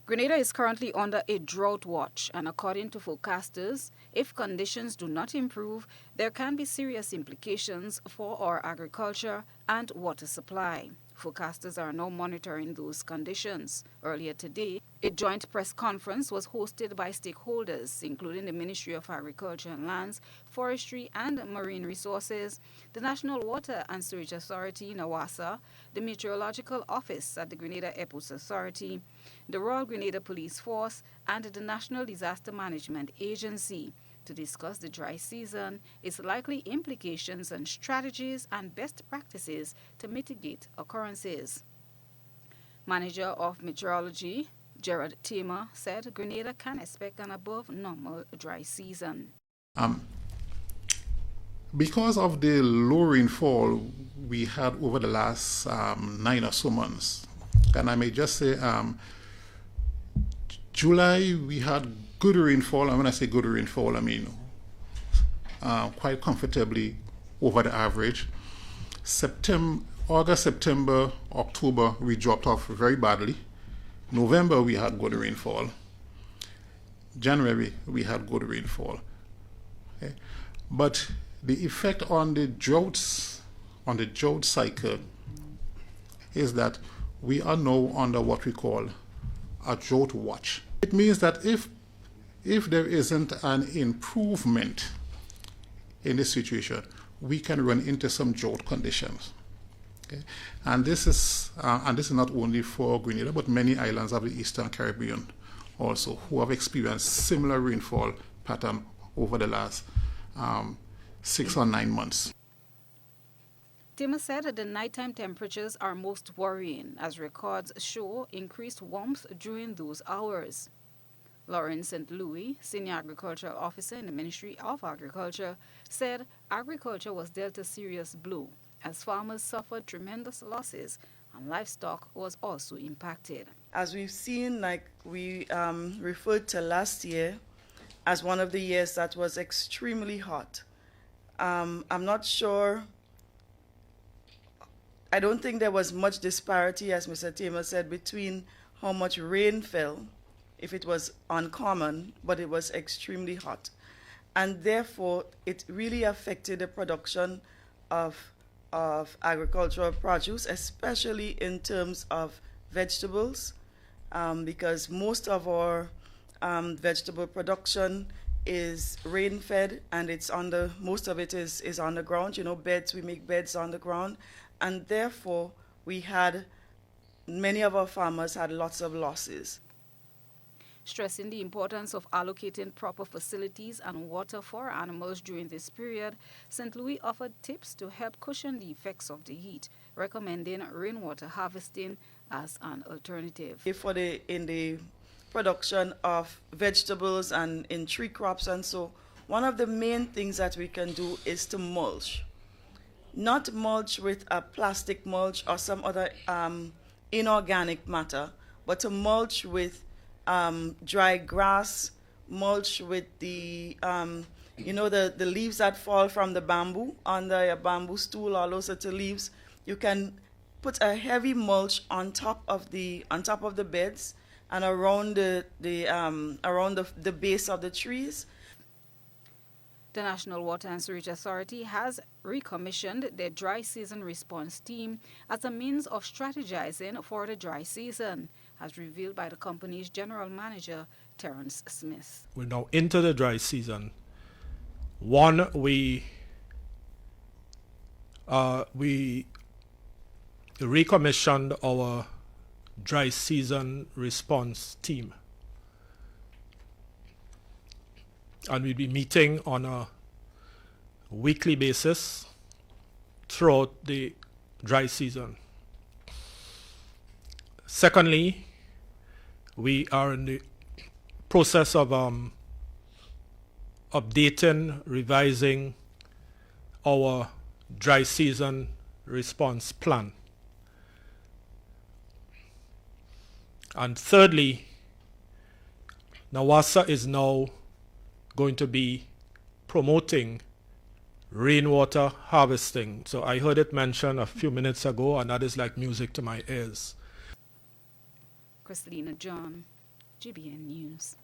Grenada is currently under a drought watch, and according to forecasters, if conditions do not improve, there can be serious implications for our agriculture and water supply. Forecasters are now monitoring those conditions. Earlier today, a joint press conference was hosted by stakeholders, including the Ministry of Agriculture and Lands, Forestry and Marine Resources, the National Water and Sewage Authority, NAWASA, the Meteorological Office at the Grenada Airports Authority, the Royal Grenada Police Force, and the National Disaster Management Agency to discuss the dry season, its likely implications and strategies and best practices to mitigate occurrences. Manager of Meteorology, Gerard Tamer, said Grenada can expect an above normal dry season. Because of the low rainfall we had over the last 9 or so months, and I may just say July we had good rainfall, and when I say good rainfall, I mean quite comfortably over the average. August, September, October, we dropped off very badly. November, we had good rainfall. January, we had good rainfall. Okay? But the effect on the drought cycle is that we are now under what we call a drought watch. It means that if there isn't an improvement in this situation, we can run into some drought conditions. Okay? And this is not only for Grenada, but many islands of the Eastern Caribbean also, who have experienced similar rainfall pattern over the last 6 or 9 months. Tamer said that the nighttime temperatures are most worrying, as records show increased warmth during those hours. Lauren St. Louis, Senior Agricultural Officer in the Ministry of Agriculture, said agriculture was dealt a serious blow as farmers suffered tremendous losses and livestock was also impacted. As we've seen, like we referred to last year as one of the years that was extremely hot. I'm not sure. I don't think there was much disparity, as Mr. Tamer said, between how much rain fell, if it was uncommon, but it was extremely hot. And therefore, it really affected the production of agricultural produce, especially in terms of vegetables, because most of our vegetable production is rain-fed, and most of it is on the ground. You know, beds, we make beds on the ground, and therefore many of our farmers had lots of losses. Stressing the importance of allocating proper facilities and water for animals during this period, St. Louis offered tips to help cushion the effects of the heat, recommending rainwater harvesting as an alternative. In the production of vegetables and in tree crops and so, one of the main things that we can do is to mulch. Not mulch with a plastic mulch or some other inorganic matter, but to mulch with dry grass, mulch with the leaves that fall from the bamboo under a bamboo stool, all those little leaves. You can put a heavy mulch on top of the beds and around the base of the trees. The National Water and Sewage Authority has recommissioned their dry season response team as a means of strategizing for the dry season, as revealed by the company's general manager, Terence Smith. We're now into the dry season. One, we recommissioned our dry season response team. And we'll be meeting on a weekly basis throughout the dry season. Secondly, we are in the process of updating, revising our dry season response plan. And thirdly, NAWASA is now going to be promoting rainwater harvesting. So I heard it mentioned a few minutes ago, and that is like music to my ears. Christina John, GBN News.